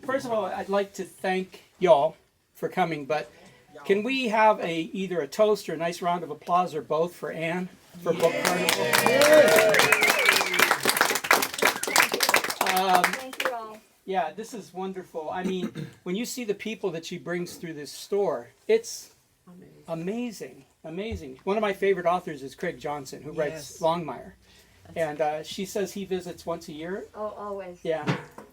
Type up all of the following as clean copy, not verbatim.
First of all, I'd like to thank y'all for coming, but can we have either a toast or a nice round of applause or both for Anne for Book Carnival? Thank you all. Yeah, this is wonderful. I mean, when you see the people that she brings through this store, it's amazing. One of my favorite authors is Craig Johnson, who writes Longmire. And she says he visits once a year. Oh, always. Yeah.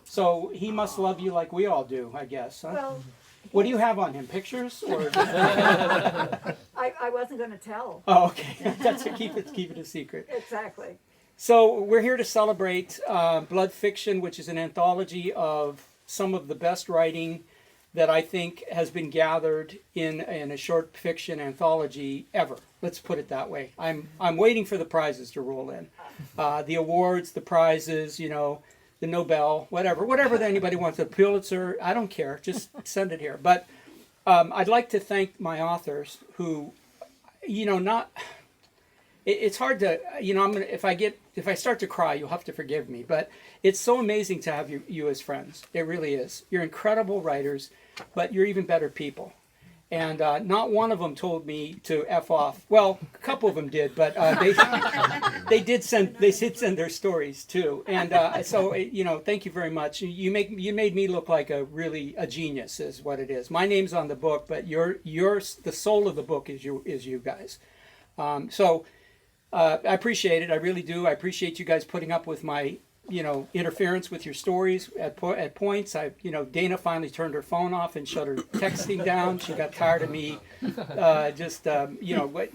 So he must love you like we all do, I guess. Huh? Well, What do you have on him? Pictures or? I wasn't going to tell. Oh, okay. That's keep it a secret. Exactly. So we're here to celebrate Blood Fiction, which is an anthology of some of the best writing that I think has been gathered in a short fiction anthology ever. Let's put it that way. I'm waiting for the prizes to roll in, the awards, the prizes, you know, the Nobel, whatever that anybody wants, the Pulitzer. I don't care. Just send it here. But I'd like to thank my authors who, you know, not. It's hard to, you know, if I start to cry, you'll have to forgive me. But it's so amazing to have you as friends. It really is. You're incredible writers, but you're even better people. And not one of them told me to F off. Well, a couple of them did, but they did send their stories too. And so, you know, thank you very much. You made me look like a genius, is what it is. My name's on the book, but the soul of the book is you guys. So. I appreciate it. I really do. I appreciate you guys putting up with my, you know, interference with your stories at points. Dana finally turned her phone off and shut her texting down. She got tired of me.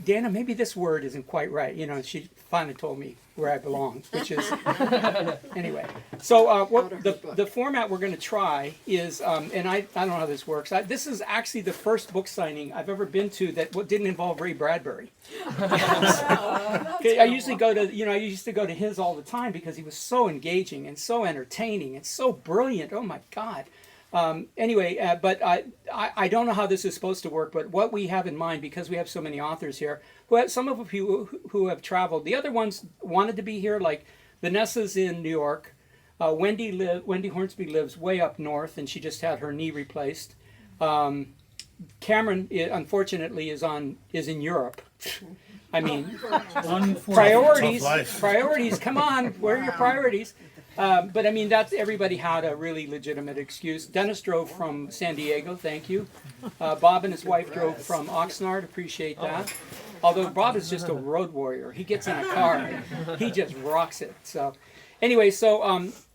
Dana, maybe this word isn't quite right. You know, she finally told me where I belong, which is anyway. So what the format we're going to try is, and I don't know how this works. This is actually the first book signing I've ever been to that didn't involve Ray Bradbury. I used to go to his all the time because he was so engaging and so entertaining and so brilliant. Oh my God. But I don't know how this is supposed to work, but what we have in mind, because we have so many authors here, some of you who have traveled, the other ones wanted to be here, like Vanessa's in New York, Wendy Hornsby lives way up north, and she just had her knee replaced. Cameron, unfortunately, is in Europe. I mean, priorities, come on, where are your priorities? But I mean, everybody had a really legitimate excuse. Dennis drove from San Diego, thank you. Bob and his wife drove from Oxnard, appreciate that. Although Bob is just a road warrior. He gets in a car and he just rocks it. So anyway,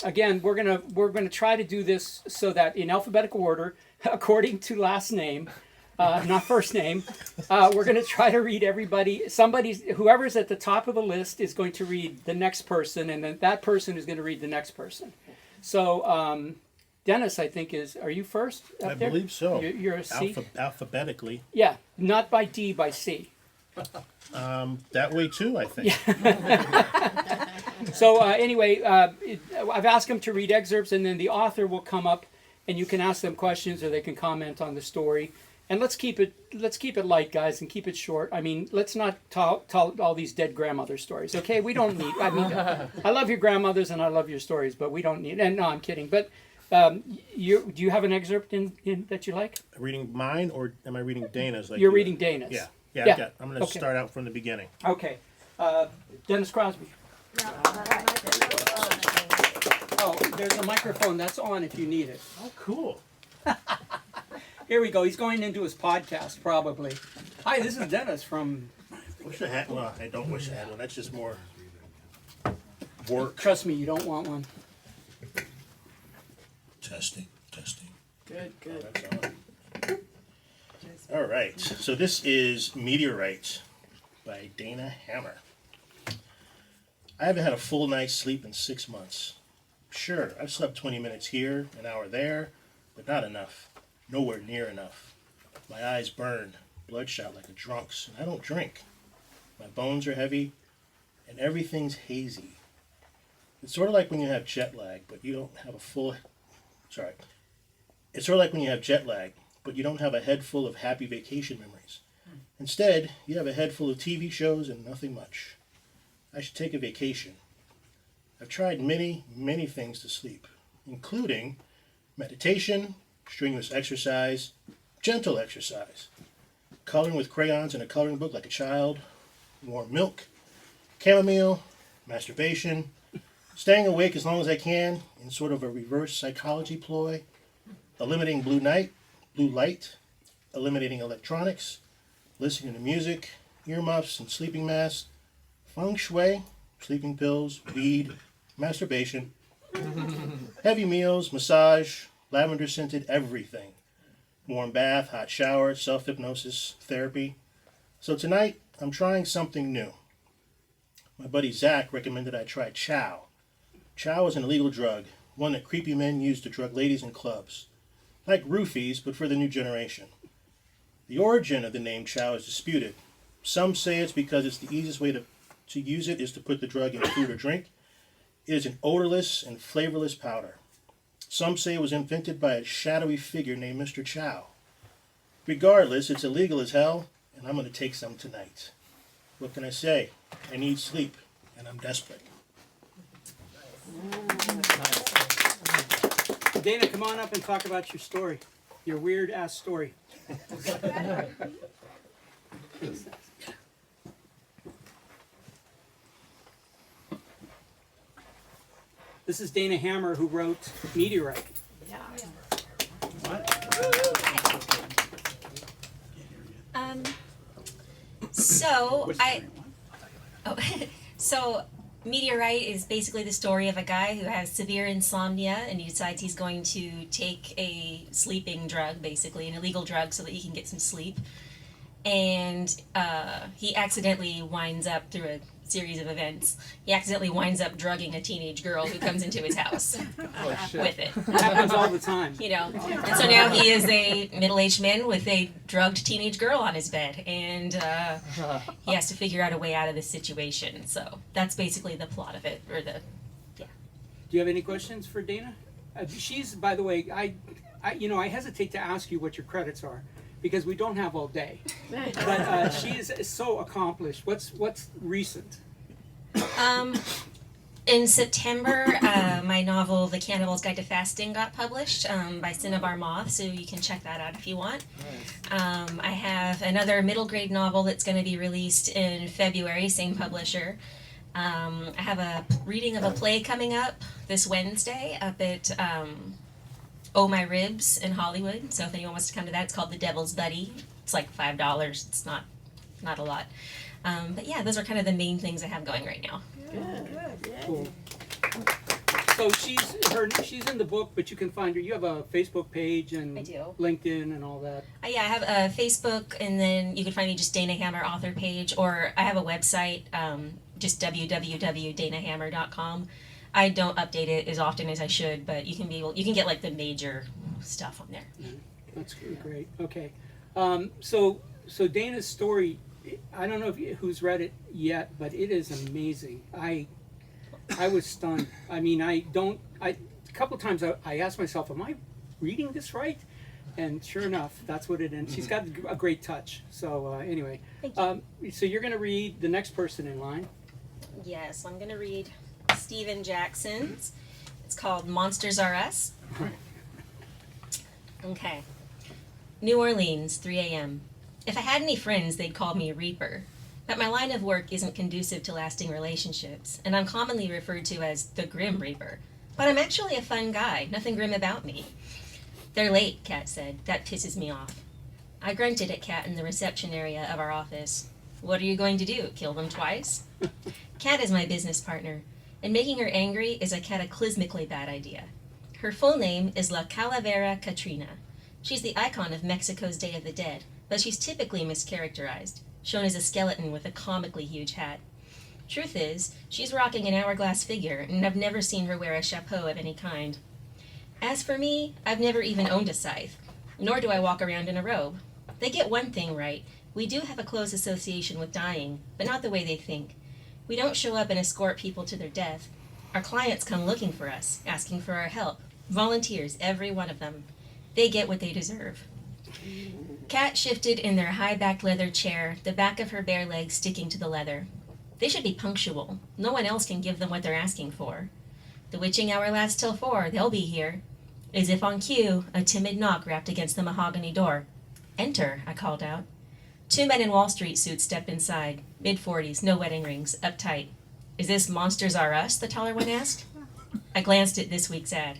again, we're gonna try to do this so that in alphabetical order, according to last name, not first name, we're going to try to read whoever's at the top of the list is going to read the next person, and then that person is going to read the next person. So, Dennis, I think are you first up there? I believe so. You're a C? Alphabetically. Yeah, not by D, by C. That way too, I think. So anyway, I've asked them to read excerpts, and then the author will come up, and you can ask them questions, or they can comment on the story. And let's keep it light, guys, and keep it short. I mean, let's not tell all these dead grandmother stories, okay? We don't need. I mean, I love your grandmothers and I love your stories, but we don't need. And no, I'm kidding. But do you have an excerpt in that you like? Reading mine, or am I reading Dana's? You're reading Dana's. Yeah. I'm going to start out from the beginning. Okay, Dennis Crosby. Oh, there's a microphone that's on if you need it. Oh, cool. Here we go. He's going into his podcast, probably. Hi, this is Dennis from... Wish I had one. Well, I don't wish I had one. That's just more work. Trust me, you don't want one. Testing. Good. Oh, all right. So this is Meteorite by Dana Hammer. I haven't had a full night's sleep in 6 months. Sure, I've slept 20 minutes here, an hour there, but not enough. Nowhere near enough. My eyes burn, bloodshot like a drunk's, and I don't drink. My bones are heavy, and everything's hazy. It's sort of like when you have jet lag, but you don't have It's sort of like when you have jet lag, but you don't have a head full of happy vacation memories. Instead, you have a head full of TV shows and nothing much. I should take a vacation. I've tried many, many things to sleep. including meditation, strenuous exercise, gentle exercise, coloring with crayons in a coloring book like a child, warm milk, chamomile, masturbation, staying awake as long as I can in sort of a reverse psychology ploy, eliminating blue light, eliminating electronics, listening to music, earmuffs and sleeping masks, feng shui, sleeping pills, weed, masturbation, heavy meals, massage, lavender scented everything, warm bath, hot shower, self-hypnosis, therapy. So tonight, I'm trying something new. My buddy Zach recommended I try chow. Chow is an illegal drug, one that creepy men use to drug ladies in clubs. Like roofies, but for the new generation. The origin of the name chow is disputed. Some say it's because it's the easiest way to use it is to put the drug in food or drink. It is an odorless and flavorless powder. Some say it was invented by a shadowy figure named Mr. Chow. Regardless, it's illegal as hell, and I'm going to take some tonight. What can I say? I need sleep, and I'm desperate. Dana, come on up and talk about your story, your weird ass story. This is Dana Hammer, who wrote Meteorite. Yeah. So Meteorite is basically the story of a guy who has severe insomnia and he decides he's going to take a sleeping drug, basically an illegal drug, so that he can get some sleep. And he accidentally winds up, through a series of events, he accidentally winds up drugging a teenage girl who comes into his house with it. Happens all the time. You know, and so now he is a middle-aged man with a drugged teenage girl on his bed, and he has to figure out a way out of this situation. So that's basically the plot of it, or the, yeah. Do you have any questions for Dana? She's, by the way, I hesitate to ask you what your credits are, because we don't have all day. But she is so accomplished. What's recent? In September, my novel The Carnival's Guide to Fasting got published by Cinnabar Moth, so you can check that out if you want. Nice. I have another middle grade novel that's going to be released in February, same publisher. I have a reading of a play coming up this Wednesday up at Oh My Ribs in Hollywood. So if anyone wants to come to that, it's called The Devil's Buddy. It's like $5. It's not a lot. But yeah, those are kind of the main things I have going right now. Good. Cool. So she's in the book, but you can find her. You have a Facebook page and I do. LinkedIn and all that. Yeah, I have a Facebook, and then you can find me just Dana Hammer author page, or I have a website, just www.danahammer.com. I don't update it as often as I should, but you can get like the major stuff on there. Yeah, that's great. Okay, so Dana's story, I don't know who's read it yet, but it is amazing. I was stunned. I mean, a couple times I asked myself, am I reading this right? And sure enough, that's what it is. She's got a great touch. So anyway, Thank you. So you're going to read the next person in line. Yes, I'm gonna read Stephen Jackson's. It's called Monsters Are Us. Okay. New Orleans, 3 a.m. If I had any friends, they'd call me Reaper. But my line of work isn't conducive to lasting relationships, and I'm commonly referred to as the Grim Reaper. But I'm actually a fun guy, nothing grim about me. They're late, Kat said. That pisses me off. I grunted at Kat in the reception area of our office. What are you going to do, kill them twice? Kat is my business partner, and making her angry is a cataclysmically bad idea. Her full name is La Calavera Katrina. She's the icon of Mexico's Day of the Dead, but she's typically mischaracterized, shown as a skeleton with a comically huge hat. Truth is, she's rocking an hourglass figure, and I've never seen her wear a chapeau of any kind. As for me, I've never even owned a scythe, nor do I walk around in a robe. They get one thing right. We do have a close association with dying, but not the way they think. We don't show up and escort people to their death. Our clients come looking for us, asking for our help. Volunteers, every one of them. They get what they deserve. Kat shifted in their high-backed leather chair, the back of her bare legs sticking to the leather. They should be punctual. No one else can give them what they're asking for. The witching hour lasts till 4. They'll be here. As if on cue, a timid knock rapped against the mahogany door. Enter, I called out. 2 men in Wall Street suits step inside. Mid-40s, no wedding rings, uptight. Is this Monsters Are Us? The taller one asked. I glanced at this week's ad.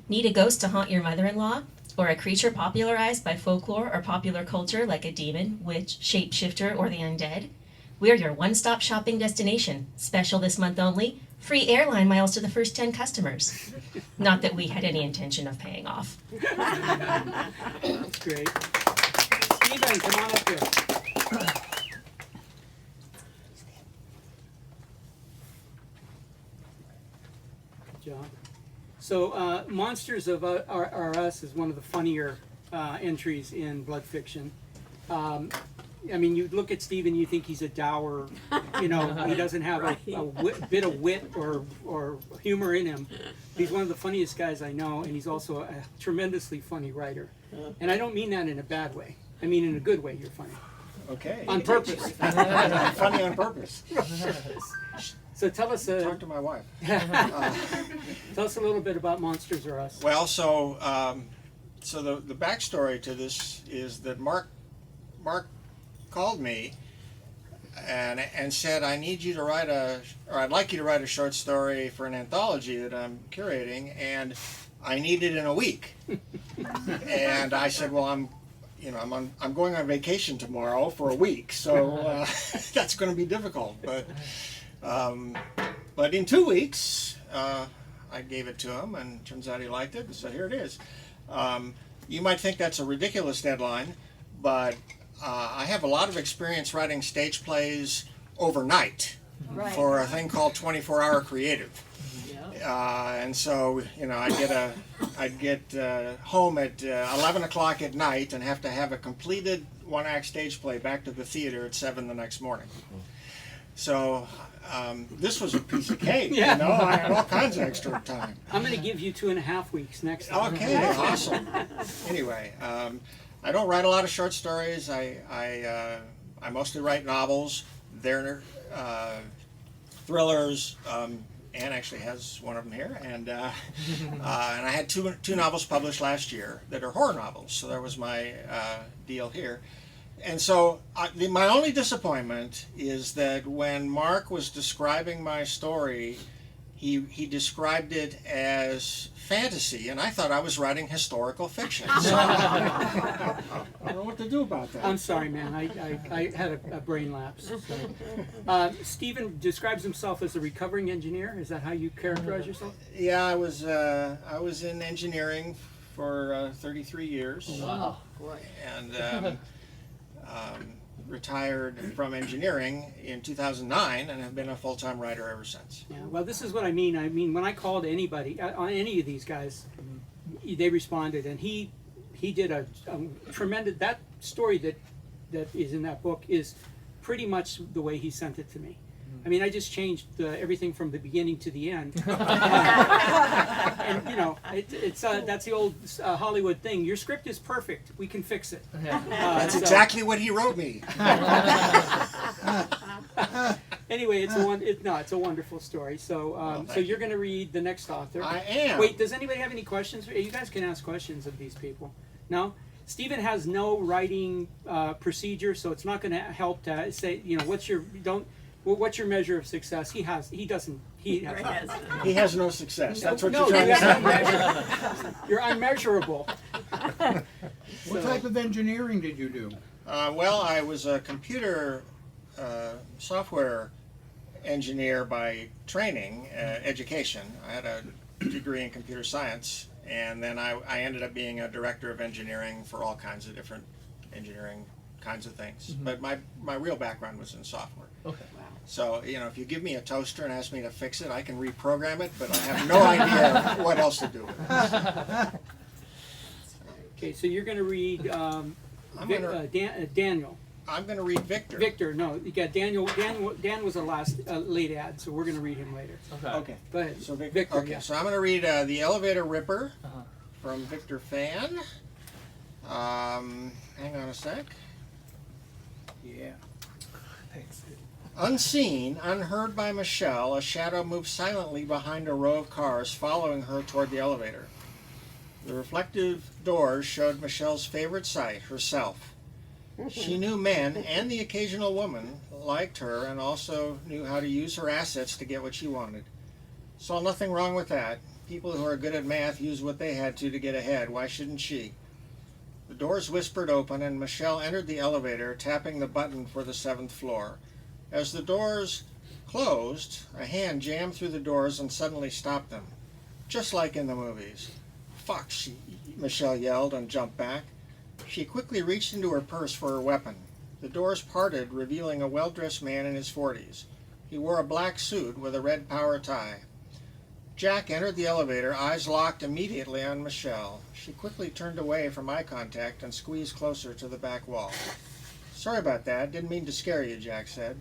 Need a ghost to haunt your mother-in-law? Or a creature popularized by folklore or popular culture like a demon, witch, shapeshifter, or the undead? We're your one-stop shopping destination. Special this month only. Free airline miles to the first 10 customers. Not that we had any intention of paying off. That's great. Stephen, come on up here. Good job. So, Monsters of Are Us is one of the funnier entries in Blood Fiction. I mean, you look at Stephen, you think he's a dour, he doesn't have a bit of wit or humor in him. He's one of the funniest guys I know, and he's also a tremendously funny writer. And I don't mean that in a bad way. I mean in a good way, you're funny. Okay. On purpose. I'm funny on purpose. So tell us, Talk to my wife. tell us a little bit about Monsters Are Us. Well, so the backstory to this is that Mark called me and said, I need you to write I'd like you to write a short story for an anthology that I'm curating, and I need it in a week. And I said, well, I'm going on vacation tomorrow for a week, so that's going to be difficult. But in 2 weeks, I gave it to him, and it turns out he liked it, so here it is. You might think that's a ridiculous deadline, but I have a lot of experience writing stage plays overnight Right. for a thing called 24-hour creative. And so, I'd get home at 11 o'clock at night and have to have a completed one-act stage play back to the theater at 7 the next morning. So this was a piece of cake, Yeah. I had all kinds of extra time. I'm going to give you 2.5 weeks next time. Okay, awesome. Anyway, I don't write a lot of short stories. I mostly write novels. They're thrillers. Anne actually has one of them here, and I had two novels published last year that are horror novels. So that was my deal here. And so my only disappointment is that when Mark was describing my story, he described it as fantasy, and I thought I was writing historical fiction. So I don't know what to do about that. I'm sorry, man. I had a brain lapse. So. Stephen describes himself as a recovering engineer. Is that how you characterize yourself? Yeah, I was in engineering for 33 years. Wow. And retired from engineering in 2009 and have been a full-time writer ever since. Yeah. Well, this is what I mean. I mean, when I called anybody, on any of these guys, they responded, and he did a tremendous. That story that is in that book is pretty much the way he sent it to me. I mean, I just changed everything from the beginning to the end. And it's that's the old Hollywood thing. Your script is perfect. We can fix it. That's exactly what he wrote me. Anyway, it's a wonderful story. So, so you're going to read the next author. I am. Wait, does anybody have any questions? You guys can ask questions of these people. No? Stephen has no writing procedure, so it's not going to help to say, what's your measure of success? He has no success. That's what no, you're trying you to have say. no you're unmeasurable. What type of engineering did you do? Well, I was a computer software engineer by training, education. I had a degree in computer science, and then I ended up being a director of engineering for all kinds of different engineering kinds of things. Mm-hmm. But my real background was in software. Okay. So, if you give me a toaster and ask me to fix it, I can reprogram it, but I have no idea what else to do with it. Okay, so you're going to read Daniel. I'm going to read Victor. Victor, no, you got Daniel. Dan was a late ad, so we're going to read him later. Okay. Go ahead. So Victor. Okay, Yeah. so I'm going to read The Elevator Ripper from Victor Fan. Hang on a sec. Yeah. Thanks. Unseen, unheard by Michelle, a shadow moved silently behind a row of cars, following her toward the elevator. The reflective doors showed Michelle's favorite sight, herself. She knew men and the occasional woman liked her and also knew how to use her assets to get what she wanted. Saw nothing wrong with that. People who are good at math use what they had to get ahead. Why shouldn't she? The doors whispered open and Michelle entered the elevator, tapping the button for the 7th floor. As the doors closed, a hand jammed through the doors and suddenly stopped them. Just like in the movies. Fuck, Michelle yelled and jumped back. She quickly reached into her purse for her weapon. The doors parted, revealing a well-dressed man in his 40s. He wore a black suit with a red power tie. Jack entered the elevator, eyes locked immediately on Michelle. She quickly turned away from eye contact and squeezed closer to the back wall. Sorry about that. Didn't mean to scare you, Jack said.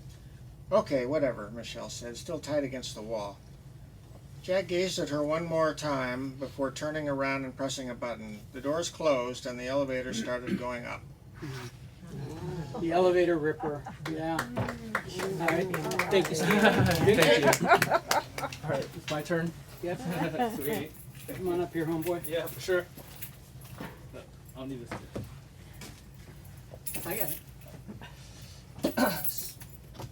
Okay, whatever, Michelle said, still tight against the wall. Jack gazed at her one more time before turning around and pressing a button. The doors closed and the elevator started going up. The elevator ripper. Yeah. All right. Thank you, Steve. Thank you. All right, it's my turn. Yep. Sweet. Come on up here, homeboy. Yeah, for sure. I'll need this. I got it.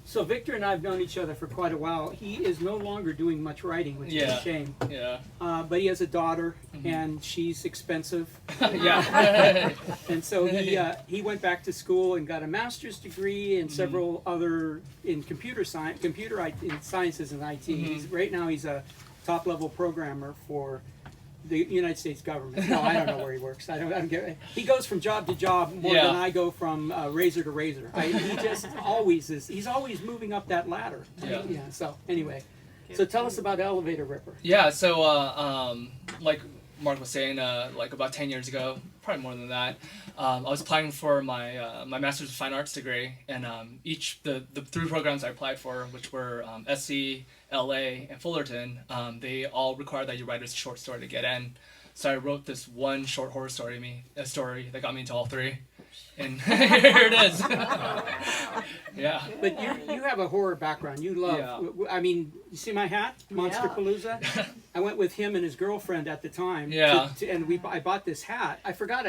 So Victor and I have known each other for quite a while. He is no longer doing much writing, which is a shame. Yeah. But he has a daughter, and she's expensive. Yeah. And so he went back to school and got a master's degree and several other in computer science, in sciences and IT. Right now he's a top-level programmer for the United States government. No, I don't know where he works. I don't get it. He goes from job to job more than I go from razor to razor. He just always is. He's always moving up that ladder. Yeah. So anyway, so tell us about Elevator Ripper. Yeah. So like Mark was saying, like about 10 years ago, probably more than that, I was applying for my my Master's of Fine Arts degree, and the 3 programs I applied for, which were SC, LA, and Fullerton, they all require that you write a short story to get in. So I wrote this one short horror story, that got me into all 3, and here it is. Yeah. But you have a horror background. You love. Yeah. I mean, you see my hat, Monster Palooza. I went with him and his girlfriend at the time. Yeah. And I bought this hat. I forgot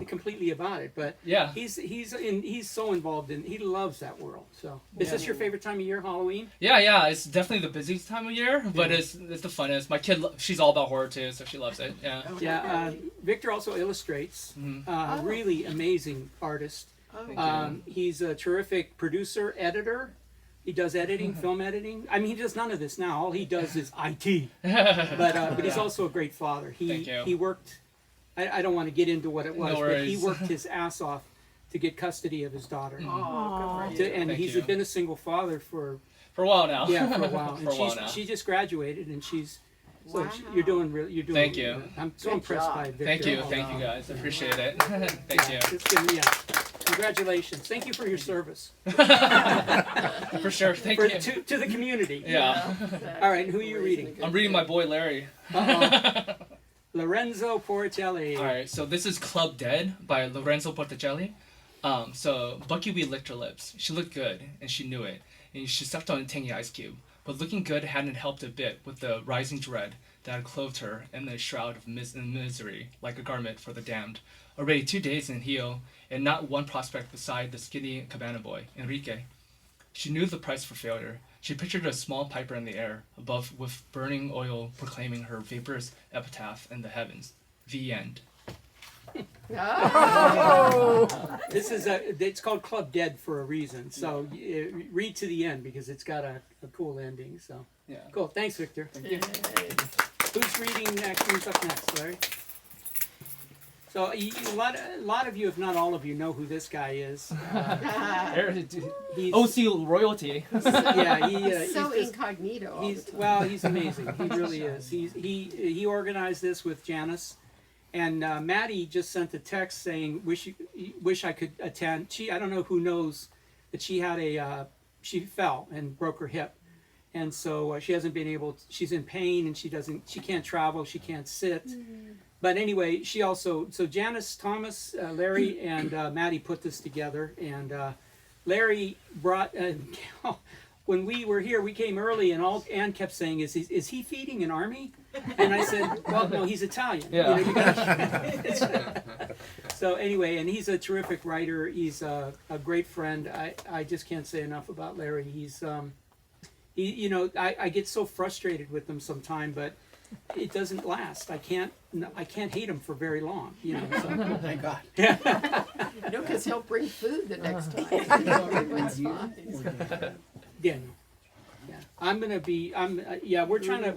completely about it. But Yeah. he's so involved in. He loves that world. So is this your favorite time of year, Halloween? Yeah. It's definitely the busiest time of year, but it's the funnest. My kid, she's all about horror too, so she loves it. Yeah. Yeah. Victor also illustrates. Really amazing artist. He's a terrific producer, editor. He does editing, film editing. I mean, he does none of this now. All he does is IT. But he's also a great father. Thank you. He worked. I don't want to get into what it was, No but he worries. worked his ass off to get custody of his daughter. And Thank he's you. been a single father for For a while now. for a while. For a while now. She just graduated, and you're doing really. You're doing. Thank you. I'm so impressed job. by Victor. Thank you guys. I appreciate it. Thank you. Just give me congratulations. Thank you for your service. For sure. Thank For, you. to the community. Yeah. All right, and who are you reading? I'm reading my boy Larry. Lorenzo Portelli. All right, so this is Club Dead by Lorenzo Porticelli. So Bucky Wee licked her lips. She looked good, and she knew it. And she sucked on a tangy ice cube. But looking good hadn't helped a bit with the rising dread that had clothed her in the shroud of misery, like a garment for the damned. Already 2 days in Rio, and not one prospect beside the skinny cabana boy, Enrique. She knew the price for failure. She pictured a small piper in the air, above with burning oil proclaiming her vaporous epitaph in the heavens. The end. This is it's called Club Dead for a reason. So read to the end because it's got a cool ending. So Yeah. cool. Thanks, Victor. Who's reading next? Who's up next, Larry? So a lot of you, if not all of you, know who this guy is. He's, OC royalty. yeah, So he's just, incognito. all he's the time. well, he's amazing. He really is. He organized this with Janice, and Maddie just sent a text saying, "Wish I could attend." I don't know who knows that she had she fell and broke her hip, and so she hasn't been able. She's in pain and she can't travel. She can't sit. But anyway, so Janice, Thomas, Larry, and Maddie put this together, and Larry brought. When we were here, we came early, and all Ann kept saying is he feeding an army? And I said, well, no, he's Italian. Yeah. You know, so anyway, and he's a terrific writer. He's a great friend. I just can't say enough about Larry. He's I get so frustrated with him sometime, but it doesn't last. I can't hate him for very long. You know. So. Thank God. No, because he'll bring food the next time. Everyone's fine. Daniel. Yeah. We're trying to.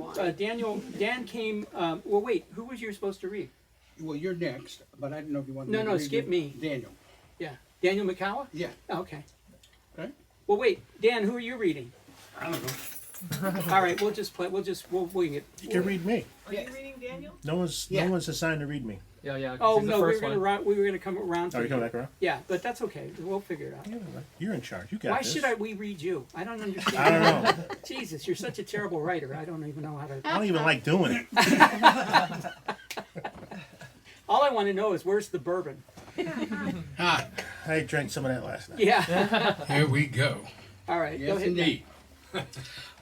Dan came. Well, wait. Who was you supposed to read? Well, you're next, but I didn't know if you wanted No, me to no, read skip it. me. Daniel. Yeah. Daniel McCalla? Yeah. Okay. Okay. Well, wait. Dan, who are you reading? I don't know. All right. We'll just play. We'll wing it. You can read me. Are you reading Daniel? No one's assigned to read me. Yeah, yeah. 'cause Oh he's the no, we were first gonna one. we were gonna come around. Oh, to you coming back around? Yeah, but that's okay. We'll figure it out. You're in charge. You got Why this. should we read you? I don't understand. I don't know. Jesus, you're such a terrible writer. I don't even know how to. I don't even like doing it. All I want to know is where's the bourbon? Ah, I drank some of that last night. Yeah. Here we go. All right. Go yes, ahead. indeed.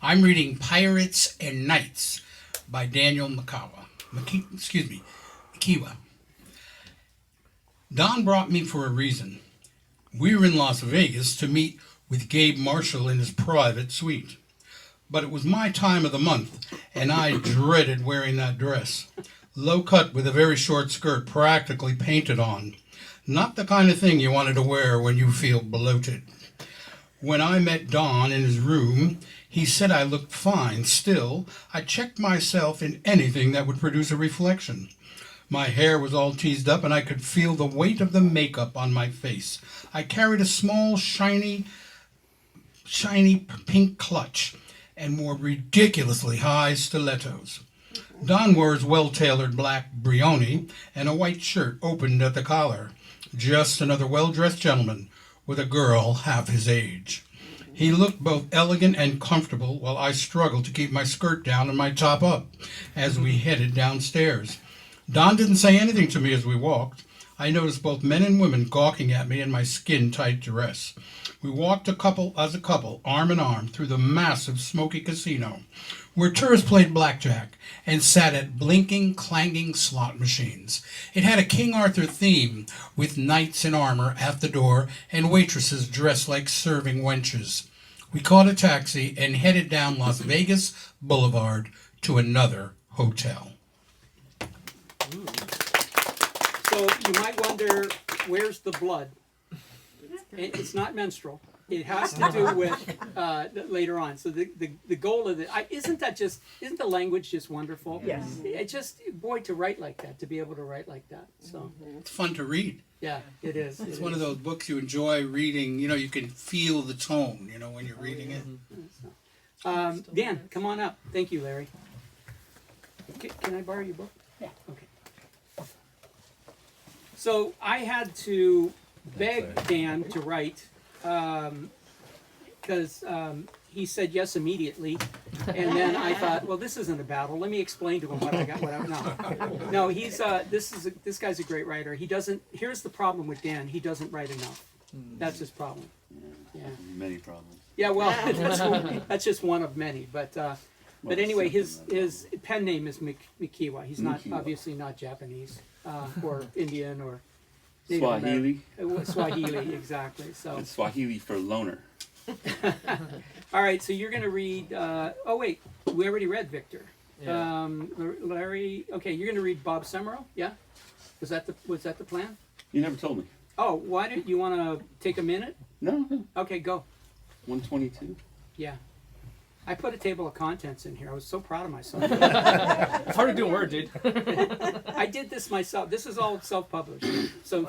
I'm reading Pirates and Knights by Daniel Kiwa. Don brought me for a reason. We were in Las Vegas to meet with Gabe Marshall in his private suite. But it was my time of the month, and I dreaded wearing that dress. Low cut with a very short skirt practically painted on. Not the kind of thing you wanted to wear when you feel bloated. When I met Don in his room, he said I looked fine. Still, I checked myself in anything that would produce a reflection. My hair was all teased up, and I could feel the weight of the makeup on my face. I carried a small, shiny pink clutch and wore ridiculously high stilettos. Don wore his well-tailored black brioni and a white shirt opened at the collar. Just another well-dressed gentleman with a girl half his age. He looked both elegant and comfortable while I struggled to keep my skirt down and my top up as we headed downstairs. Don didn't say anything to me as we walked. I noticed both men and women gawking at me in my skin-tight dress. We walked as a couple, arm in arm, through the massive smoky casino, where tourists played blackjack and sat at blinking, clanging slot machines. It had a King Arthur theme, with knights in armor at the door and waitresses dressed like serving wenches. We caught a taxi and headed down Las Vegas Boulevard to another hotel. So you might wonder, where's the blood? It's not menstrual. It has to do with later on. So the goal of isn't the language just wonderful? Yes. It just, boy, to write like that, to be able to write like that. So It's fun to read. yeah, it is. It's one of those books you enjoy reading. You know, you can feel the tone, you know, when you're reading it. Dan, come on up. Thank you, Larry. Can I borrow your book? Yeah. Okay. So I had to beg Dan to write because he said yes immediately, and then I thought, well, this isn't a battle. Let me explain to him what I got. No, he's this guy's a great writer. He doesn't. Here's the problem with Dan. He doesn't write enough. That's his problem. Yeah. Many problems. Yeah. Well, that's just one of many. But anyway, his pen name is Mikiwa. He's not obviously not Japanese or Indian or Native Swahili. Swahili, exactly. So. It's Swahili for loner. All right, so you're going to read. Oh wait, we already read Victor. Yeah. Larry. Okay, you're going to read Bob Summerall. Yeah. Was that the plan? You never told me. Oh, why did you want to take a minute? No. Okay, go. 122. Yeah. I put a table of contents in here. I was so proud of myself. It's hard to do a word, dude. I did this myself. This is all self-published. So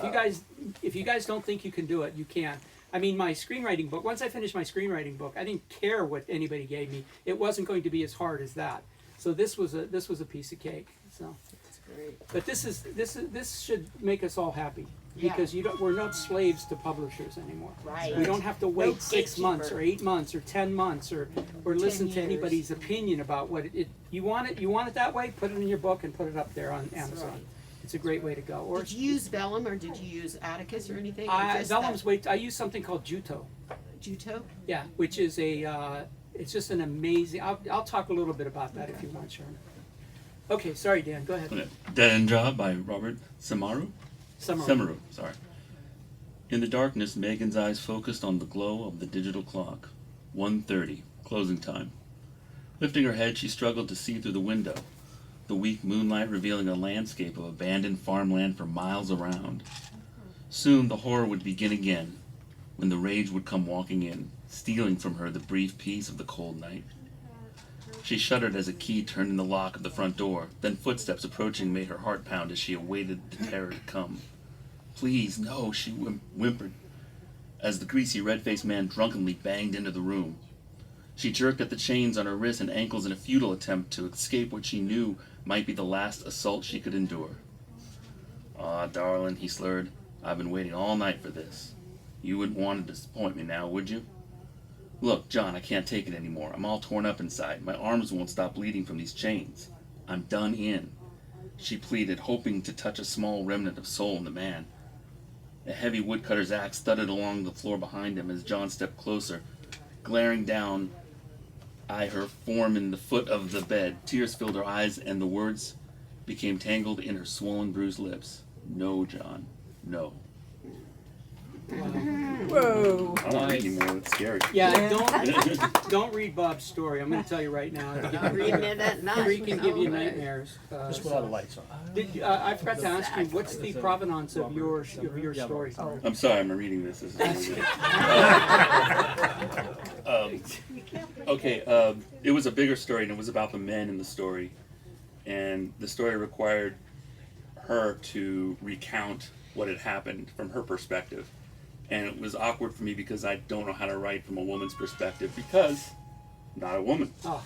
if you guys don't think you can do it, you can. I mean, my screenwriting book. Once I finished my screenwriting book, I didn't care what anybody gave me. It wasn't going to be as hard as that. So this was a piece of cake. So. That's great. But this should make us all happy because we're not slaves to publishers anymore. Right. We don't have to wait No 6 months or 8 months or 10 months or listen to years. anybody's opinion about what you want it. You want it that way. Put it in your book and put it up there on Amazon. right. It's a great way to go. Or Did you use vellum or did you use Atticus or anything? Or just vellum's way. I use something called Juto. Juto? Yeah, which is it's just an amazing. I'll talk a little bit about that if you want, Sharon. Okay, sorry, Dan. Go ahead. Okay. Dead End Job by Robert Samaru. Summary. Sorry. In the darkness, Megan's eyes focused on the glow of the digital clock. 1:30, closing time. Lifting her head, she struggled to see through the window, the weak moonlight revealing a landscape of abandoned farmland for miles around. Soon the horror would begin again, when the rage would come walking in, stealing from her the brief peace of the cold night. She shuddered as a key turned in the lock of the front door, then footsteps approaching made her heart pound as she awaited the terror to come. Please, no, she whimpered, as the greasy red-faced man drunkenly banged into the room. She jerked at the chains on her wrists and ankles in a futile attempt to escape what she knew might be the last assault she could endure. "Aw, darling," he slurred, "I've been waiting all night for this. You wouldn't want to disappoint me now, would you? Look, John, I can't take it anymore. I'm all torn up inside. My arms won't stop bleeding from these chains. I'm done in," she pleaded, hoping to touch a small remnant of soul in the man. A heavy woodcutter's axe thudded along the floor behind him as John stepped closer, glaring down, her form in the foot of the bed. Tears filled her eyes, and the words became tangled in her swollen, bruised lips. "No, John, no." Whoa. I don't read anymore. It's scary. Yeah, don't read Bob's story. I'm going to tell you right now. I'm reading it at night. It can give you nightmares. Just with all the lights on. I forgot to ask you, what's the provenance of your story? I'm sorry, I'm reading this. It was a bigger story, and it was about the men in the story. And the story required her to recount what had happened from her perspective. And it was awkward for me because I don't know how to write from a woman's perspective because I'm not a woman. Oh.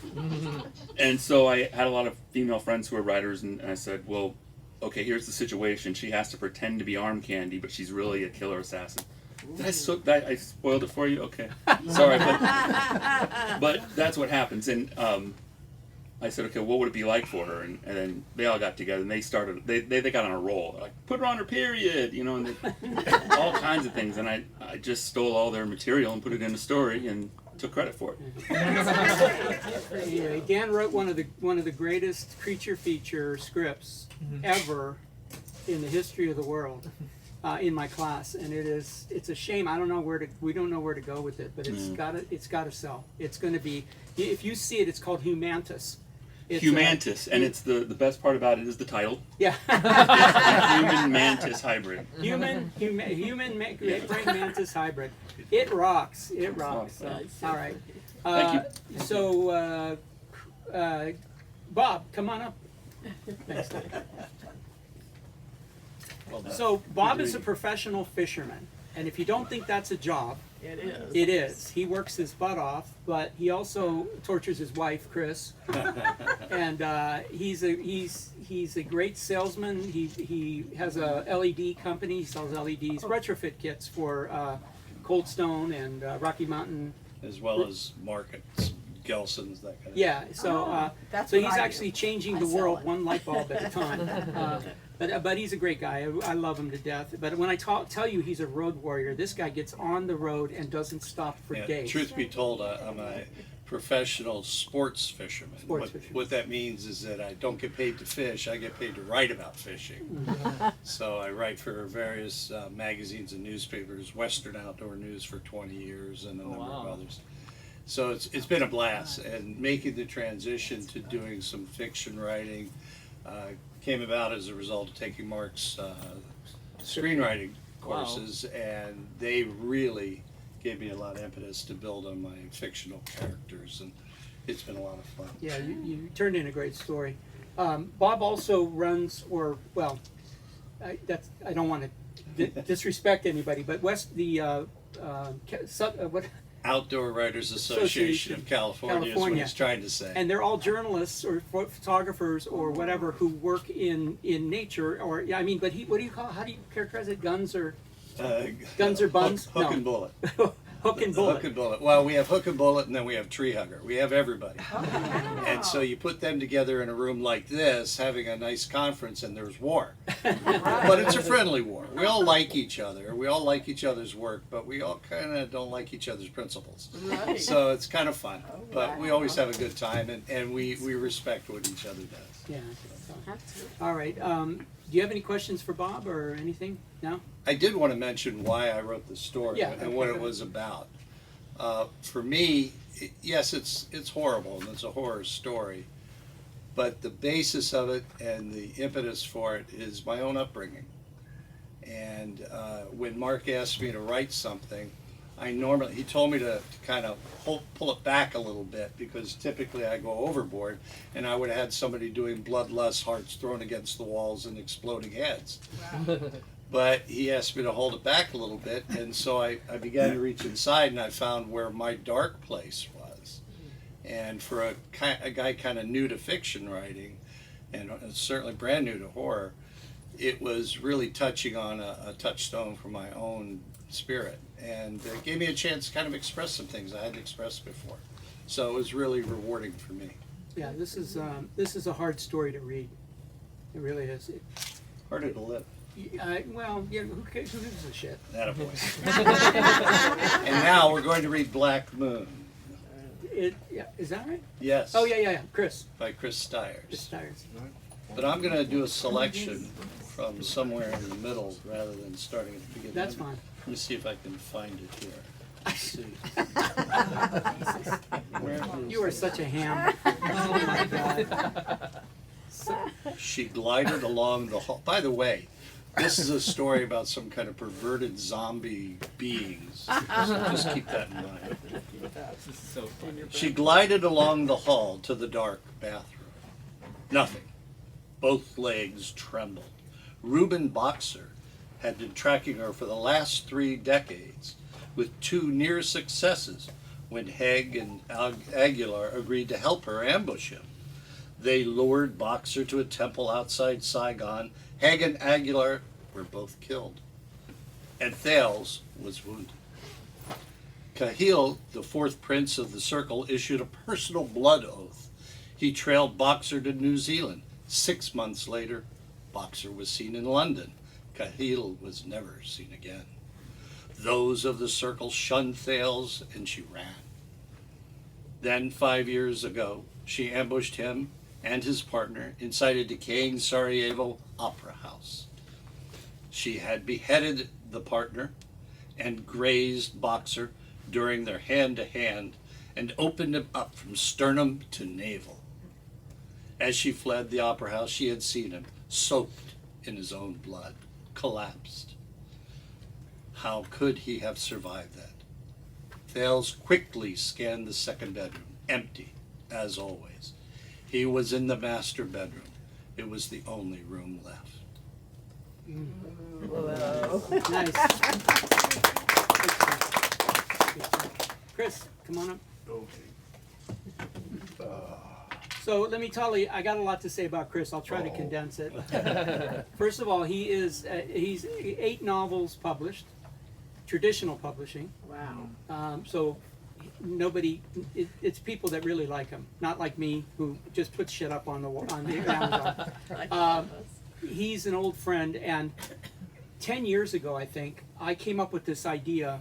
And so I had a lot of female friends who were writers, and I said, well, okay, here's the situation. She has to pretend to be arm candy, but she's really a killer assassin. Did I spoiled it for you? Okay. Sorry, but that's what happens. And I said, okay, what would it be like for her? And then they all got together and they got on a roll. They're like, put her on her period, and all kinds of things. And I just stole all their material and put it in a story and took credit for it. Anyway, Dan wrote one of the greatest creature feature scripts ever in the history of the world. In my class, and it's a shame. We don't know where to go with it, but it's gotta sell. It's going to be, if you see it, it's called Humantis. Humantis, and it's the best part about it is the title. Yeah. Human mantis hybrid. Human brain mantis hybrid. It rocks. It rocks. All right. Thank you. So, Bob, come on up. Thanks. So Bob is a professional fisherman, and if you don't think that's a job, it is. He works his butt off, but he also tortures his wife, Chris, and he's a great salesman. He has a LED company. He sells LEDs, retrofit kits for Cold Stone and Rocky Mountain, as well as markets, Gelson's, that kind of yeah. So so he's actually changing the world one light bulb at a time. But he's a great guy. I love him to death. But when I tell you he's a road warrior, this guy gets on the road and doesn't stop for days. Truth be told, I'm a professional sports fisherman. What that means is that I don't get paid to fish. I get paid to write about fishing. So I write for various magazines and newspapers, Western Outdoor News for 20 years and a number of others. So it's been a blast, and making the transition to doing some fiction writing came about as a result of taking Mark's screenwriting courses, and they really gave me a lot of impetus to build on my fictional characters, and it's been a lot of fun. Yeah, you turned in a great story. Bob also runs, I don't want to disrespect anybody, but Outdoor Writers Association of California is what he's trying to say. And they're all journalists or photographers or whatever who work in nature, or what do you call? How do you characterize it? Guns or buns? Hook and bullet. Hook and bullet. Hook and bullet. Well, we have hook and bullet, and then we have tree hugger. We have everybody. And so you put them together in a room like this, having a nice conference, and there's war. But it's a friendly war. We all like each other. We all like each other's work, but we all kind of don't like each other's principles. Right. So it's kind of fun. But we always have a good time, and we respect what each other does. Yeah. Absolutely. All right. Do you have any questions for Bob or anything? No? I did want to mention why I wrote the story Yeah, and what okay. it was about. For me, yes, it's horrible and it's a horror story, but the basis of it and the impetus for it is my own upbringing. And when Mark asked me to write something, he told me to kind of pull it back a little bit, because typically I go overboard, and I would have had somebody doing bloodlust, hearts thrown against the walls and exploding heads. But he asked me to hold it back a little bit, and so I began to reach inside, and I found where my dark place was. And for a guy kind of new to fiction writing, and certainly brand new to horror, it was really touching on a touchstone for my own spirit, and it gave me a chance to kind of express some things I hadn't expressed before. So it was really rewarding for me. Yeah, this is a hard story to read. It really is. Harder to live. Well, yeah, who gives a shit? Attaboy. And now we're going to read Black Moon. Yeah, is that right? Yes. Oh, yeah. Chris. By Chris Stiers. Chris Stiers. But I'm going to do a selection from somewhere in the middle rather than starting at the beginning. That's fine. Let me see if I can find it here. Let's see. Where is You are it? such a ham. Oh my God. She glided along the hall. By the way, this is a story about some kind of perverted zombie beings. Just keep that in mind. This is so funny. She glided along the hall to the dark bathroom. Nothing. Both legs trembled. Reuben Boxer had been tracking her for the last 3 decades, with 2 near successes when Haig and Aguilar agreed to help her ambush him. They lured Boxer to a temple outside Saigon. Haig and Aguilar were both killed, and Thales was wounded. Cahill, the 4th prince of the circle, issued a personal blood oath. He trailed Boxer to New Zealand. 6 months later, Boxer was seen in London. Cahill was never seen again. Those of the circle shunned Thales, and she ran. Then, 5 years ago, she ambushed him and his partner inside a decaying Sarajevo opera house. She had beheaded the partner and grazed Boxer during their hand-to-hand and opened him up from sternum to navel. As she fled the opera house, she had seen him soaked in his own blood, collapsed. How could he have survived that? Thales quickly scanned the second bedroom, empty, as always. He was in the master bedroom. It was the only room left. Nice. Chris, come on up. So let me tell you, I got a lot to say about Chris. I'll try to condense it. First of all, he's 8 novels published, traditional publishing. Wow. So nobody, it's people that really like him, not like me who just puts shit up on the Amazon. He's an old friend, and 10 years ago, I think, I came up with this idea,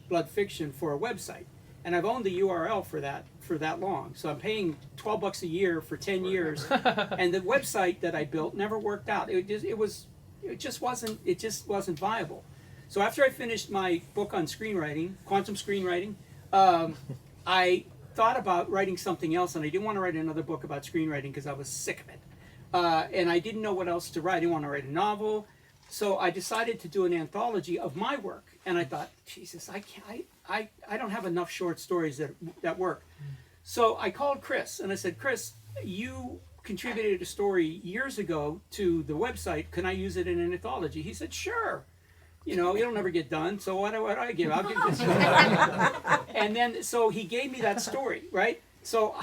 Blood Fiction, for a website. And I've owned the URL for that long. So I'm paying $12 a year for 10 years. And the website that I built never worked out. It just wasn't viable. So after I finished my book on screenwriting, quantum screenwriting, I thought about writing something else, and I didn't want to write another book about screenwriting because I was sick of it. And I didn't know what else to write. I didn't want to write a novel. So I decided to do an anthology of my work. And I thought, Jesus, I don't have enough short stories that work. So I called Chris, and I said, Chris, you contributed a story years ago to the website. Can I use it in an anthology? He said, sure. You know, it'll never get done, so what do I give? I'll give this. And then, so he gave me that story, right? Oh,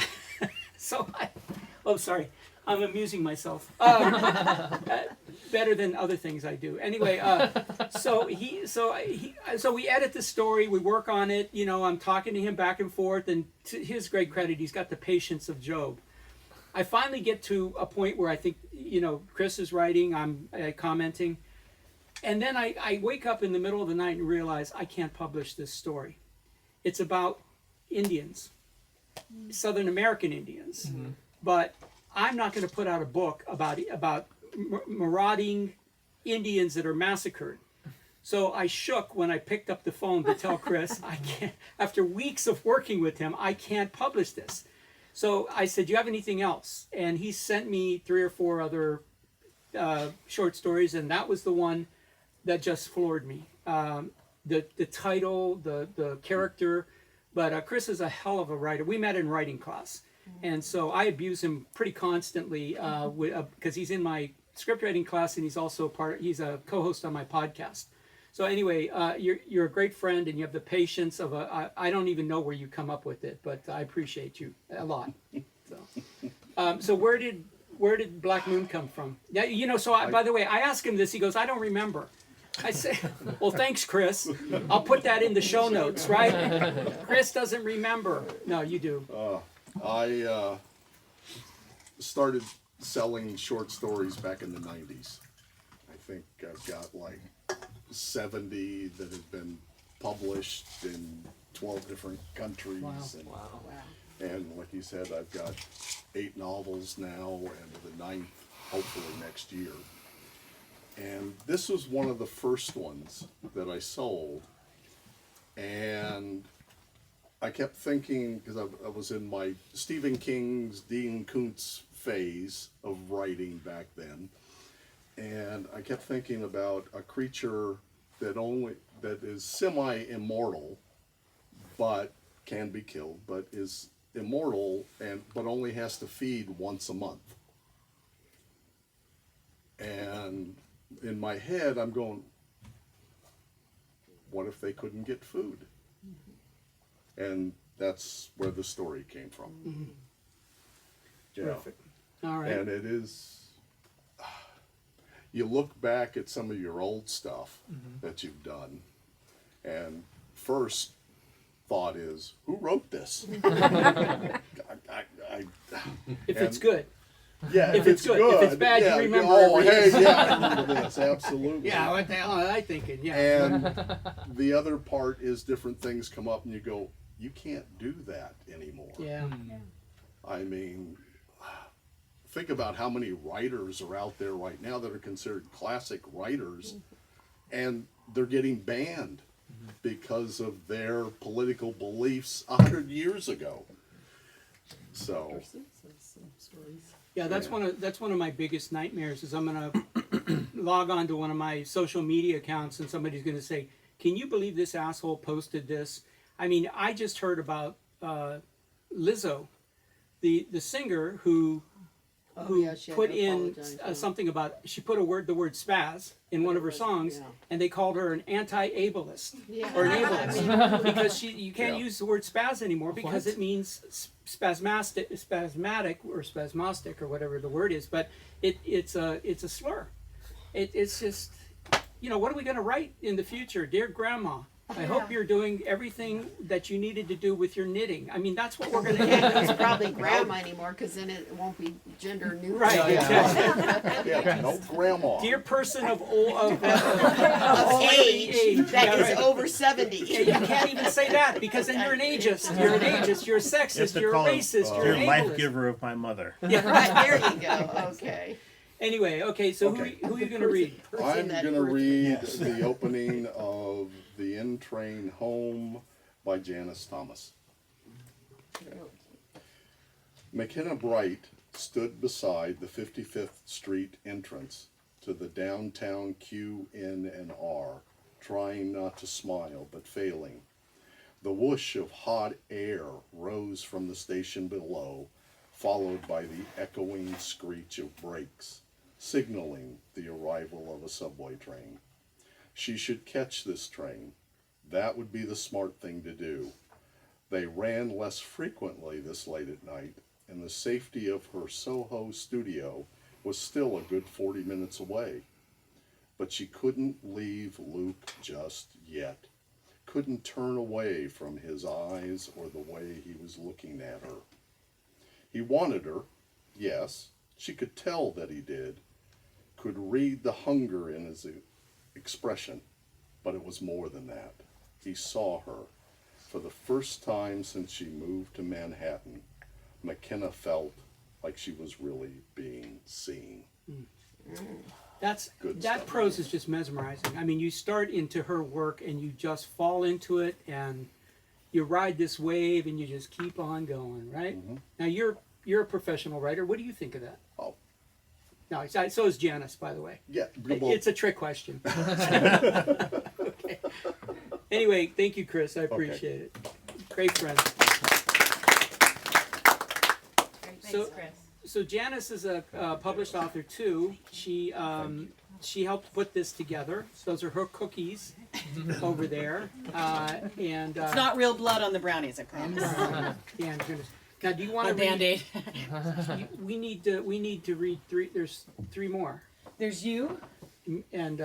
sorry, I'm amusing myself. better than other things I do. Anyway, so we edit the story, we work on it. You know, I'm talking to him back and forth, and to his great credit, he's got the patience of Job. I finally get to a point where I think, you know, Chris is writing, I'm commenting, and then I wake up in the middle of the night and realize I can't publish this story. It's about Indians, Southern American Indians, but I'm not going to put out a book about marauding Indians that are massacred. So I shook when I picked up the phone to tell Chris, I can't, after weeks of working with him, I can't publish this. So I said, do you have anything else? And he sent me 3 or 4 other short stories, and that was the one that just floored me. The title, the character, but Chris is a hell of a writer. We met in writing class. And so I abuse him pretty constantly because he's in my script writing class, and he's also he's a co-host on my podcast. So anyway, you're a great friend, and you have the patience of I don't even know where you come up with it, but I appreciate you a lot. So where did Black Moon come from? Yeah, you know. So by the way, I asked him this. He goes, I don't remember. I say, well, thanks, Chris. I'll put that in the show notes, right? Chris doesn't remember. No, you do. I started selling short stories back in the 90s. I think I've got like 70 that have been published in 12 different countries. Wow. And like you said, I've got 8 novels now, and the 9th hopefully next year. And this was one of the first ones that I sold. And I kept thinking, because I was in my Stephen King's Dean Koontz phase of writing back then, and I kept thinking about a creature that is semi-immortal, but can be killed, but is immortal but only has to feed once a month. And in my head, I'm going, what if they couldn't get food? And that's where the story came from. Terrific. All right. And it is, you look back at some of your old stuff that you've done, and first thought is, who wrote this? If it's good. Yeah, if it's good. If it's bad, yeah, you remember hey, yeah, I remember this, absolutely. Yeah, what the hell am I thinking? Yeah. And the other part is different things come up and you go, you can't do that anymore. Yeah. I mean, think about how many writers are out there right now that are considered classic writers, and they're getting banned because of their political beliefs 100 years ago. So yeah, that's one of my biggest nightmares. Is I'm gonna log on to one of my social media accounts and somebody's gonna say, "Can you believe this asshole posted this?" I mean, I just heard about Lizzo, the singer who put in something about, she put the word spaz in one of her songs, and they called her an anti-ableist or an ableist because you can't use the word spaz anymore because it means spasmatic or spasmostic or whatever the word is, but it's a slur. It's just, you know, what are we going to write in the future? Dear Grandma, I hope you're doing everything that you needed to do with your knitting. I mean, that's what we're going to do. It's probably grandma anymore, because then it won't be gender neutral. Right, exactly. yeah, no grandma. Dear person of age that is over 70. Yeah, you can't even say that because then you're an ageist. You're an ageist. You're a sexist. You're a racist. You're an life ableist. giver of my mother. Yeah. Right, there you go. Okay. Anyway, okay. So who are you going to read? I'm going to read the opening of The N Train Home by Janice Thomas. Okay. McKenna Bright stood beside the 55th Street entrance to the downtown Q-N&R, trying not to smile but failing. The whoosh of hot air rose from the station below, followed by the echoing screech of brakes, signaling the arrival of a subway train. She should catch this train. That would be the smart thing to do. They ran less frequently this late at night, and the safety of her Soho studio was still a good 40 minutes away. but she couldn't leave Luke just yet. Couldn't turn away from his eyes or the way he was looking at her. He wanted her, yes, she could tell that he did, could read the hunger in his expression, but it was more than that. He saw her. For the first time since she moved to Manhattan, McKenna felt like she was really being seen. That stuff. prose is just mesmerizing. I mean, you start into her work and you just fall into it, and you ride this wave and you just keep on going, right? Mm-hmm. Now you're a professional writer. What do you think of that? Oh. No, so is Janice, by the way. Yeah, well, It's a trick question. Okay. Anyway, thank you, Chris. I appreciate it. Great friend. Thanks, Chris. So Janice is a published author too. She helped put this together. Those are her cookies over there, and It's not real blood on the brownies, I promise. yeah, goodness. Now, do you want to read? Band-Aid. We need to read three. There's three more. There's you. And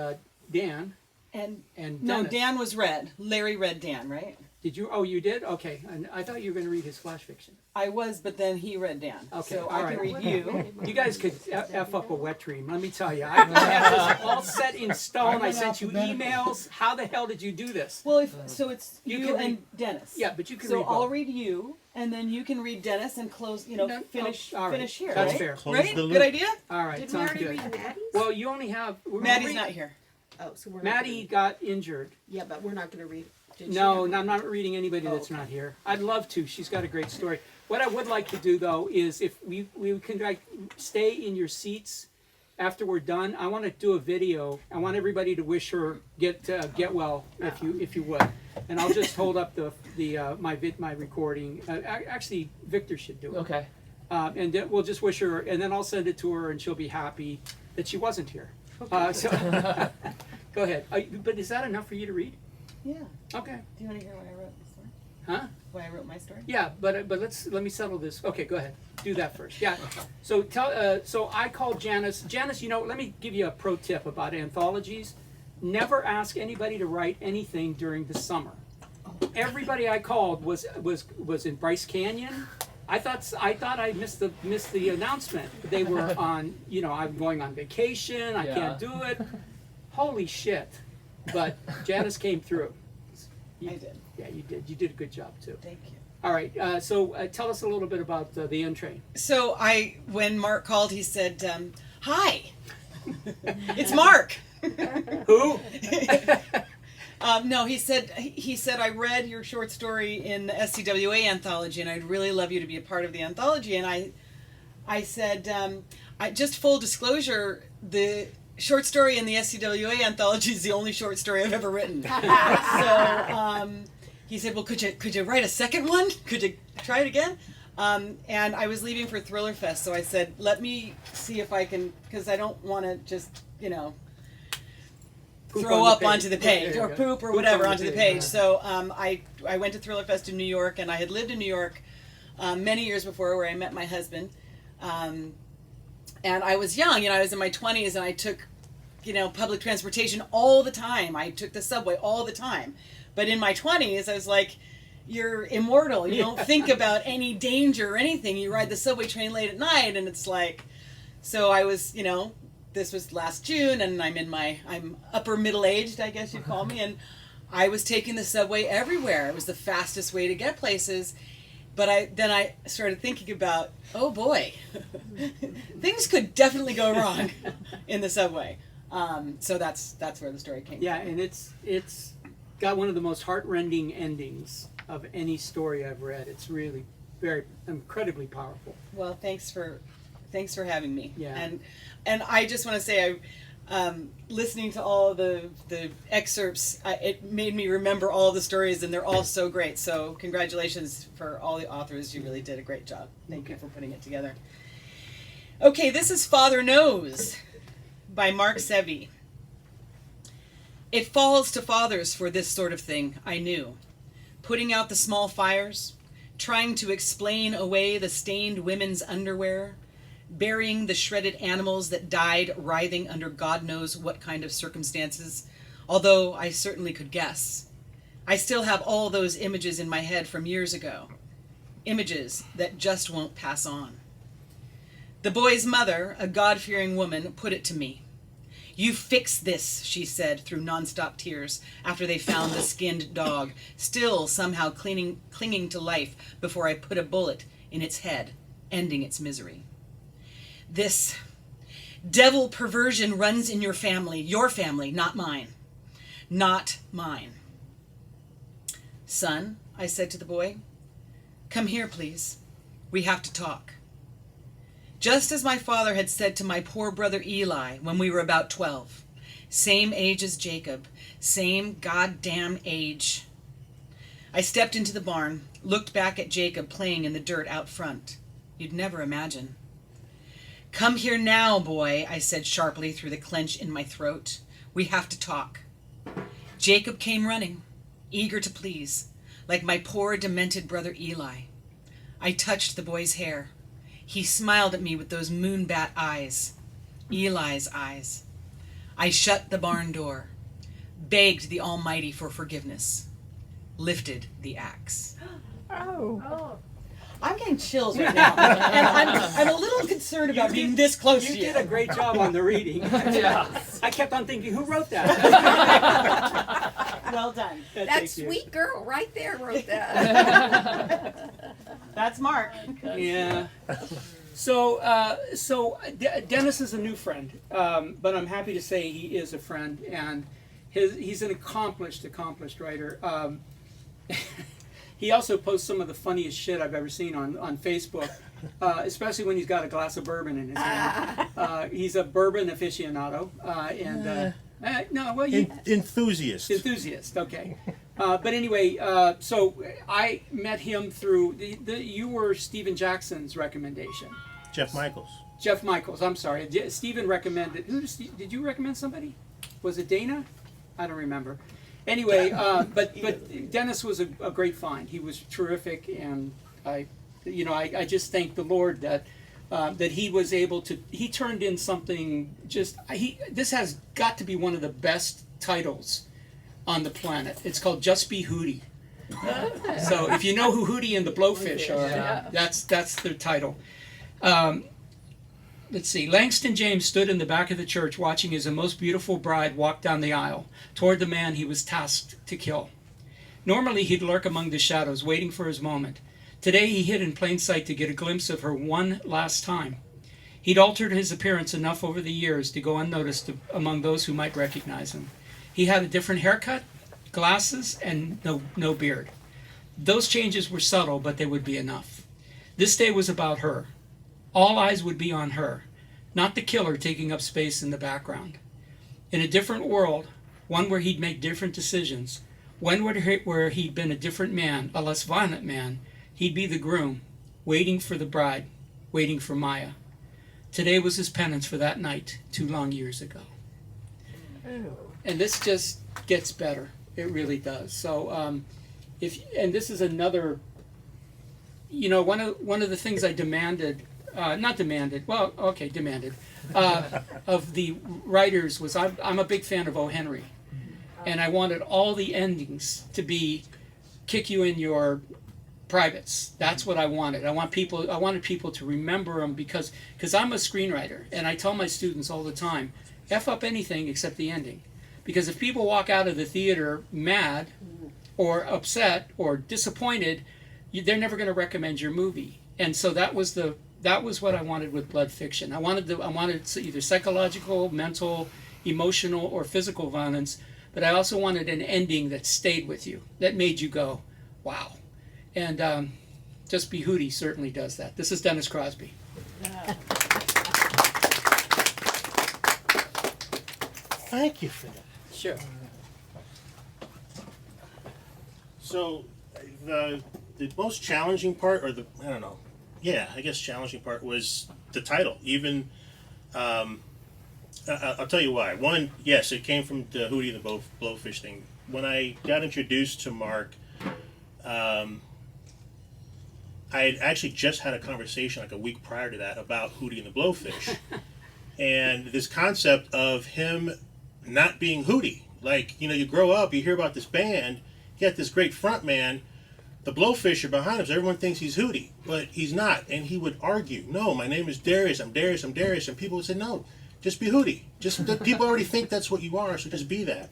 Dan. And Dennis. no, Dan was read. Larry read Dan, right? Did you? Oh, you did? Okay. And I thought you were going to read his flash fiction. I was, but then he read Dan. Okay, So all I right. can read you. You guys could F up a wet dream. Let me tell you. I have this all set in stone. I sent you emails. How the hell did you do this? Well, so it's You you, can and read- Dennis. Yeah, but you can so read I'll both. read you, and then you can read Dennis and close. Finish all right. finish here. That's right? fair. Close Right? the loop. Good idea. All right, Did we sounds already good. read Maddie's? Well, you only have. Maddie's not here. Oh, so we're not Maddie got injured. Yeah, but we're not going to read. Did she No, have- no, I'm not reading anybody that's okay. not here. I'd love to. She's got a great story. What I would like to do though is if we can like stay in your seats after we're done. I want to do a video. I want everybody to wish her get well if you would. And I'll just hold up my recording. Actually, Victor should do it. Okay. And then we'll just wish her, and then I'll send it to her, and she'll be happy that she wasn't here. So go ahead. But is that enough for you to read? Yeah. Okay. Do you want to hear what I wrote this story? Huh? Why I wrote my story? Yeah, but let me settle this. Okay, go ahead. Do that first. Yeah. So so I called Janice. Janice, let me give you a pro tip about anthologies. Never ask anybody to write anything during the summer. Everybody I called was in Bryce Canyon. I thought I missed the announcement. They were on. I'm going on vacation. I can't do it. Holy shit! But Janice came through. I did. Yeah, you did. You did a good job too. Thank you. All right. So tell us a little bit about the N-Train. So when Mark called, he said, "Hi, it's Mark." Who? No, he said I read your short story in the SCWA anthology, and I'd really love you to be a part of the anthology. And I said, just full disclosure, the short story in the SCWA anthology is the only short story I've ever written. So he said, well, could you write a second one? Could you try it again? And I was leaving for Thriller Fest, so I said, let me see if I can, because I don't want to just, throw up onto the page or poop or whatever onto the page. So I went to Thriller Fest in New York, and I had lived in New York many years before, where I met my husband. And I was young, I was in my 20s, and I took, public transportation all the time. I took the subway all the time. But in my 20s, I was like, you're immortal. You don't think about any danger or anything. You ride the subway train late at night, and it's like, so I was, this was last June, and I'm upper middle-aged, I guess you'd call me, and I was taking the subway everywhere. It was the fastest way to get places. But then I started thinking about, oh boy, things could definitely go wrong in the subway. So that's where the story came from. Yeah, and it's got one of the most heartrending endings of any story I've read. It's really very incredibly powerful. Well, thanks for having me. Yeah. And I just want to say, listening to all the excerpts, it made me remember all the stories, and they're all so great. So congratulations for all the authors. You really did a great job. Thank you for putting it together. Okay, this is Father Knows by Mark Sevi. It falls to fathers for this sort of thing, I knew. Putting out the small fires, trying to explain away the stained women's underwear, burying the shredded animals that died writhing under God knows what kind of circumstances, although I certainly could guess. I still have all those images in my head from years ago, images that just won't pass on. The boy's mother, a God-fearing woman, put it to me. "You fix this," she said through nonstop tears after they found the skinned dog, still somehow clinging to life before I put a bullet in its head, ending its misery. "This devil perversion runs in your family, not mine. Not mine." "Son," I said to the boy, "come here, please. We have to talk." Just as my father had said to my poor brother Eli when we were about 12. Same age as Jacob, same goddamn age. I stepped into the barn, looked back at Jacob playing in the dirt out front. You'd never imagine. "Come here now, boy," I said sharply through the clench in my throat. "We have to talk." Jacob came running, eager to please, like my poor demented brother Eli. I touched the boy's hair. He smiled at me with those moonbat eyes, Eli's eyes. I shut the barn door, begged the Almighty for forgiveness, lifted the axe. Oh. I'm getting chills right now, and I'm a little concerned about being this close to you. You did a great job on the reading. Yeah. I kept on thinking, who wrote that? Well done. That sweet girl right there wrote that. That's Mark. Yeah. So Dennis is a new friend, but I'm happy to say he is a friend, and he's an accomplished writer. He also posts some of the funniest shit I've ever seen on Facebook, especially when he's got a glass of bourbon in his hand. He's a bourbon aficionado, Enthusiast. Enthusiast, okay. But anyway, so I met him through you were Stephen Jackson's recommendation. Jeff Michaels. Jeff Michaels, I'm sorry. Stephen recommended. Did you recommend somebody? Was it Dana? I don't remember. Anyway, but Dennis was a great find. He was terrific, and I just thank the Lord that he was able to. He turned in something. This has got to be one of the best titles on the planet. It's called Just Be Hootie. So if you know who Hootie and the Blowfish are, that's their title. Let's see. Langston James stood in the back of the church watching his most beautiful bride walk down the aisle toward the man he was tasked to kill. Normally he'd lurk among the shadows, waiting for his moment. Today he hid in plain sight to get a glimpse of her one last time. He'd altered his appearance enough over the years to go unnoticed among those who might recognize him. He had a different haircut, glasses, and no beard. Those changes were subtle, but they would be enough. This day was about her. All eyes would be on her, not the killer taking up space in the background. In a different world, one where he'd make different decisions, one where he'd been a different man, a less violent man, he'd be the groom, waiting for the bride, waiting for Maya. Today was his penance for that night 2 long years ago. And this just gets better. It really does. So, and this is another, one of the things I demanded of the writers was I'm a big fan of O. Henry, and I wanted all the endings to be kick you in your privates. That's what I wanted. I wanted people to remember them because I'm a screenwriter, and I tell my students all the time, F up anything except the ending, because if people walk out of the theater mad or upset or disappointed, they're never going to recommend your movie. And so that was what I wanted with Blood Fiction. I wanted either psychological, mental, emotional, or physical violence, but I also wanted an ending that stayed with you, that made you go, wow. And Just Be Hootie certainly does that. This is Dennis Crosby. Thank you for that. Sure. So the most challenging part, or challenging part was the title. Even I'll tell you why. One, yes, it came from the Hootie and the Blowfish thing. When I got introduced to Mark, I had actually just had a conversation like a week prior to that about Hootie and the Blowfish, and this concept of him not being Hootie. Like, you know, you grow up, you hear about this band, you got this great front man, the Blowfish are behind him, so everyone thinks he's Hootie, but he's not. And he would argue, no, my name is Darius, I'm Darius, I'm Darius, and people would say, no, just be Hootie. Just people already think that's what you are, so just be that.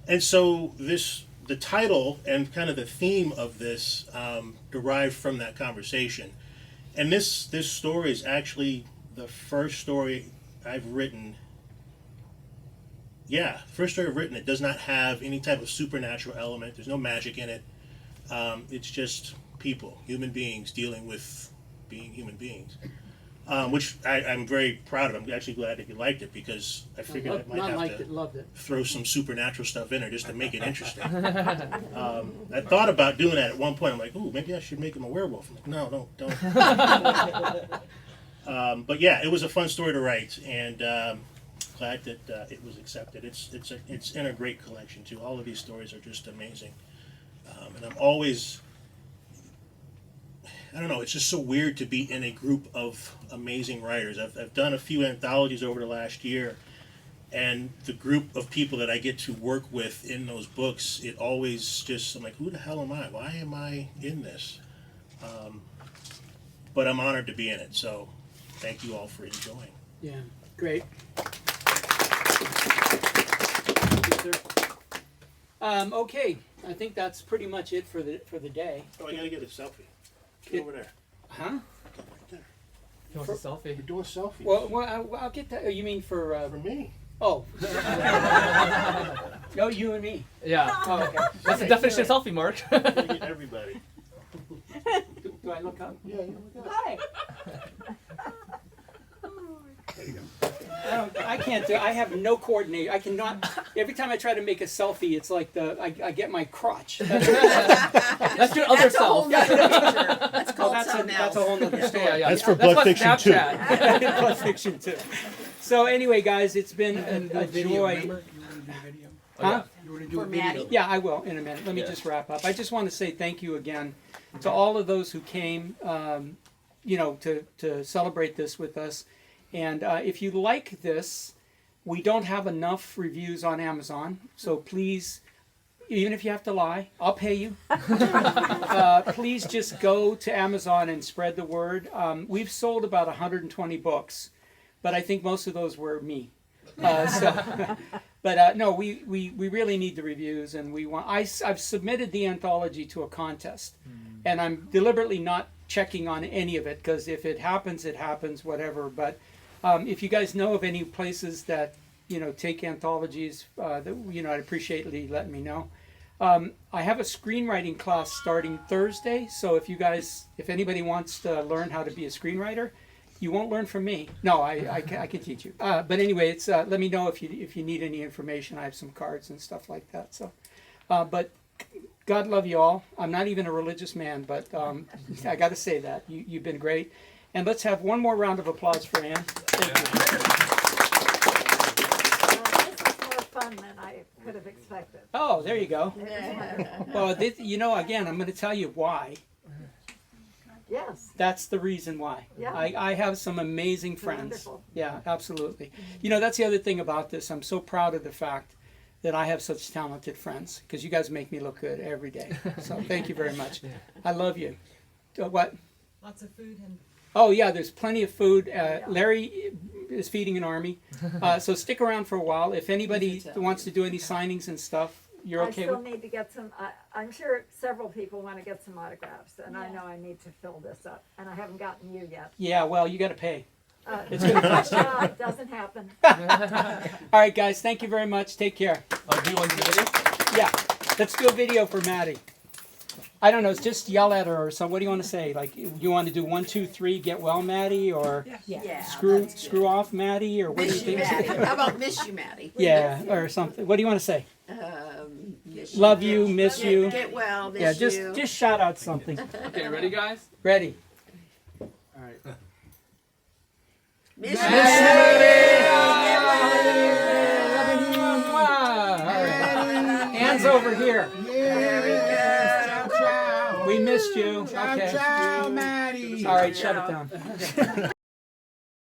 And so the title and kind of the theme of this derived from that conversation. And this story is actually the first story I've written. Yeah, first story I've written. It does not have any type of supernatural element. There's no magic in it. It's just people, human beings, dealing with being human beings. Which I'm very proud of. I'm actually glad that you liked it, because I figured I might have to loved it. throw some supernatural stuff in there just to make it interesting. I thought about doing that at one point. I'm like, ooh, maybe I should make him a werewolf. I'm like, no, don't. But yeah, it was a fun story to write, and glad that it was accepted. It's in a great collection too. All of these stories are just amazing, and I'm always. I don't know, it's just so weird to be in a group of amazing writers. I've done a few anthologies over the last year, and the group of people that I get to work with in those books, it always just, I'm like, who the hell am I? Why am I in this? But I'm honored to be in it, so thank you all for enjoying. Yeah, great. Okay, I think that's pretty much it for the day. Oh, I gotta get a selfie. Get over there. Huh? Right there. He wants a selfie. We're doing selfies. Well, I'll get that. You mean for me? Oh. No, you and me. Yeah. Oh, okay. That's the definition of selfie, Mark. Gotta get everybody. Do I look up? Yeah, you look up. Hi. There you go. I can't do. I have no coordination. I cannot. Every time I try to make a selfie, it's like I get my crotch. That's your other That's a self. whole nother picture. That's called something That's a else. whole nother story. Yeah, yeah. That's for That's Blood what Fiction too. Snapchat. Blood Fiction too. So anyway, guys, it's been a joy. Remember? You want to do video? Huh? You want to do For a video? Maddie. Yeah, I will in a minute. Let me just wrap up. I just want to say thank you again to all of those who came, to celebrate this with us. And if you like this, we don't have enough reviews on Amazon, so please, even if you have to lie, I'll pay you. Please just go to Amazon and spread the word. We've sold about 120 books, but I think most of those were me. No, we really need the reviews, and we want. I've submitted the anthology to a contest, and I'm deliberately not checking on any of it, because if it happens, it happens, whatever. But if you guys know of any places that take anthologies, I'd appreciate you letting me know. I have a screenwriting class starting Thursday, so if anybody wants to learn how to be a screenwriter, you won't learn from me. No, I can teach you. But anyway, it's let me know if you need any information. I have some cards and stuff like that. So, but God love you all. I'm not even a religious man, but I got to say that you've been great. And let's have one more round of applause for Ann. Thank you. This is more fun than I could have expected. Oh, there you go. Well, again, I'm going to tell you why. Yes. That's the reason why. Yeah. I have some amazing friends. Wonderful. Yeah, absolutely. That's the other thing about this. I'm so proud of the fact that I have such talented friends, because you guys make me look good every day. So thank you very much. I love you. What? Lots of food and. Oh yeah, there's plenty of food. Larry is feeding an army, so stick around for a while. If anybody wants to do any signings and stuff, you're okay I still with. need to get some. I'm sure several people want to get some autographs, and I know I need to fill this up, and I haven't gotten you yet. Yeah, well, you got to pay. It's going to cost you. It doesn't happen. All right, guys. Thank you very much. Take care. Do you want to do video? Yeah, let's do a video for Maddie. I don't know. Just yell at her or something. What do you want to say? Like, you want to do 1, 2, 3, get well, Maddie, or screw off, Maddie, or what do you think? How about miss you, Maddie? Yeah, or something. What do you want to say? Miss Love you, miss you. Get well, miss you. Just shout out something. Okay, ready, guys? Ready. All right. Miss you. Ann's over here. Yeah. Ciao, ciao. We miss missed you. Ciao, Okay. ciao, Maddie. All right, shut it down.